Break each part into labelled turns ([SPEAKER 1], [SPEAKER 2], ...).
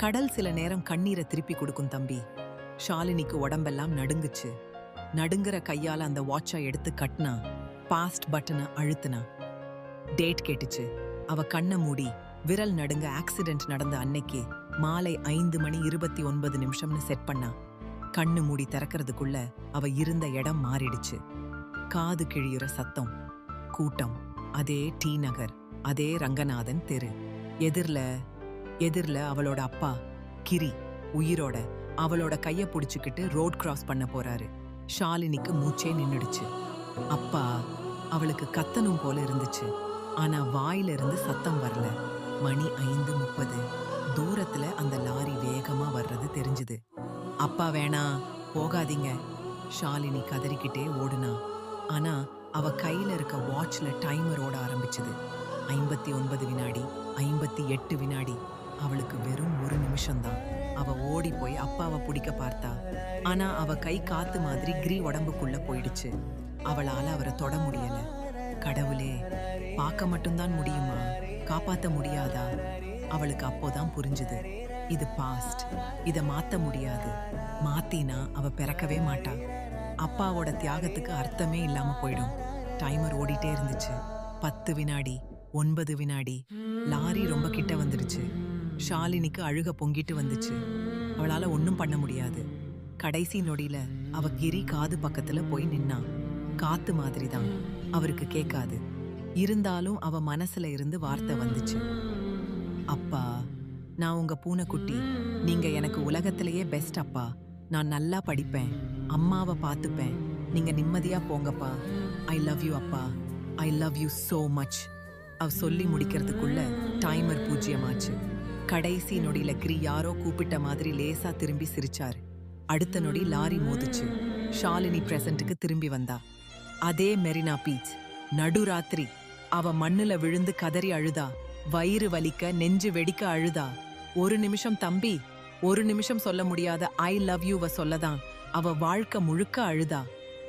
[SPEAKER 1] கடல் சில நேரம் கண்ணீரை திருப்பி கொடுக்கும் தம்பி. ஷாலினிக்கு உடம்பெல்லாம் நடுங்குச்சு. நடுங்குற கையால அந்த வாட்சை எடுத்து கட்டினா. பாஸ்ட் பட்டனை அழுத்தினா. டேட் கேட்டுச்சு. அவ கண்ணை மூடி விரல் நடுங்க ஆக்சிடென்ட் நடந்த அன்னைக்கு மாலை 5:29 செட் பண்ணா. கண்ணு மூடி திறக்கிறதுக்குள்ள அவ இருந்த இடம் மாறிடுச்சு. காது கிழியுற சத்தம், கூட்டம், அதே டி நகர், அதே ரங்கநாதன் தெரு. எதிர்ல அவளோட அப்பா கிரி உயிரோட அவளோட கைய புடிச்சுக்கிட்டு ரோட் கிராஸ் பண்ண போறாரு. ஷாலினிக்கு மூச்சே நின்னுடுச்சு. அப்பா அவளுக்கு கத்தனும் போல இருந்துச்சு. ஆனா வாயில இருந்து சத்தம் வரல. மணி 5:30. தூரத்துல அந்த லாரி வேகமா வர்றது தெரிஞ்சுது. அப்பா வேணா, போகாதீங்க. ஷாலினி கதறிக்கிட்டே ஓடுனா. ஆனா அவ கையில இருக்க வாட்ச்ல டைமர் ஓட ஆரம்பிச்சது. 59 வினாடி, 58 வினாடி. அவளுக்கு வெறும் 1 நிமிஷம்தான். அவ ஓடி போய் அப்பாவை பிடிக்க பார்த்தா. ஆனா அவ கை காத்து மாதிரி கிரி உடம்புக்குள்ள போயிடுச்சு. அவளால அவரை தொட முடியல. கடவுளே, பார்க்க மட்டும்தான் முடியுமா, காப்பாத்த முடியாதா? அவளுக்கு அப்போதான் புரிஞ்சுது, இது பாஸ்ட், இத மாத்த முடியாது. மாத்தினா அவ பிறக்கவே மாட்டா. அப்பாவோட தியாகத்துக்கு அர்த்தமே இல்லாம போயிடும். டைமர் ஓடிட்டே இருந்துச்சு. 10 வினாடி, 9 வினாடி. லாரி ரொம்ப கிட்ட வந்துடுச்சு. ஷாலினிக்கு அழுக பொங்கிட்டு வந்துச்சு. அவளால ஒன்னும் பண்ண முடியாது. கடைசி நொடியில அவ கிரி காது பக்கத்துல போய் நின்னா. காத்து மாதிரிதான், அவருக்கு கேட்காது. இருந்தாலும் அவ மனசுல இருந்து வார்த்தை வந்துச்சு. அப்பா, நான் உங்க பூனைக்குட்டி. நீங்க எனக்கு உலகத்திலேயே பெஸ்ட் அப்பா. நான் நல்லா படிப்பேன், அம்மாவை பார்த்துப்பேன். நீங்க நிம்மதியா போங்கப்பா. ஐ லவ் யூ அப்பா. I love you so much. அவ சொல்லி முடிக்கிறதுக்குள்ள டைமர் பூஜ்யமாச்சு. கடைசி நொடியில கிரி யாரோ கூப்பிட்ட மாதிரி லேசா திரும்பி சிரிச்சாரு. அடுத்த நொடி லாரி மோதுச்சு. ஷாலினி பிரசன்ட்டுக்கு திரும்பி வந்தா. அதே மெரினா பீச், நடுராத்திரி. அவ மண்ணுல விழுந்து கதறி அழுதா. வயிறு வலிக்க, நெஞ்சு வெடிக்க அழுதா. 1 நிமிஷம் தம்பி, 1 நிமிஷம் சொல்ல முடியாத ஐ லவ் யூவ சொல்லதான் அவ வாழ்க்கை முழுக்க அழுதா.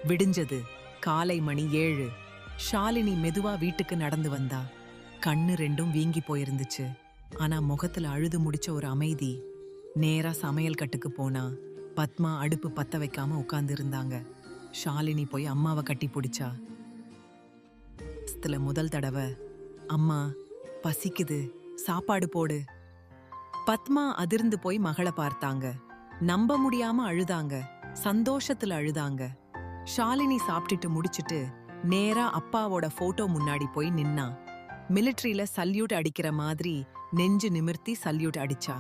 [SPEAKER 1] விடிஞ்சது. காலை மணி 7. ஷாலினி மெதுவா வீட்டுக்கு நடந்து வந்தா. கண்ணு ரெண்டும் வீங்கி போயிருந்துச்சு. ஆனா முகத்துல அழுது முடிச்ச ஒரு அமைதி. நேரா சமையல் கட்டுக்கு போனா. பத்மா அடுப்பு பத்த வைக்காம உட்கார்ந்து இருந்தாங்க. ஷாலினி போய் அம்மாவை கட்டி பிடிச்சா. முதல் தடவை, அம்மா பசிக்குது, சாப்பாடு போடு. பத்மா அதிர்ந்து போய் மகளை பார்த்தாங்க. நம்ப முடியாம அழுதாங்க. சந்தோஷத்துல அழுதாங்க. ஷாலினி சாப்பிட்டுட்டு முடிச்சிட்டு நேரா அப்பாவோட போட்டோ முன்னாடி போய் நின்னா. மிலிட்டரியில சல்யூட் அடிக்கிற மாதிரி நெஞ்சு நிமிர்த்தி சல்யூட் அடிச்சா.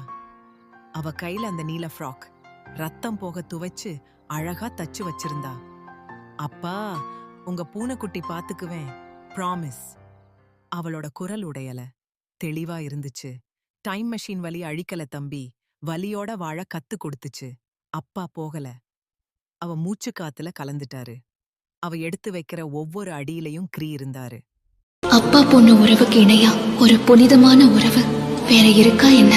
[SPEAKER 1] அவ கையில அந்த நீல ஃப்ராக் ரத்தம் போக துவைச்சு அழகா தச்சு வச்சிருந்தா. அப்பா, உங்க பூனைக்குட்டி பாத்துக்குவேன், ப்ராமிஸ். அவளோட குரல் உடையல, தெளிவா இருந்துச்சு. டைம் மெஷின் வலி அழிக்கல தம்பி, வலியோட வாழ கத்து கொடுத்துச்சு. அப்பா போகல. அவ மூச்சு காத்துல கலந்துட்டாரு. அவ எடுத்து வைக்கிற ஒவ்வொரு அடியிலையும் கிரி இருந்தாரு.
[SPEAKER 2] அப்பா பொண்ணு உறவுக்கு இணையா ஒரு புனிதமான உறவு வேற இருக்கா என்ன?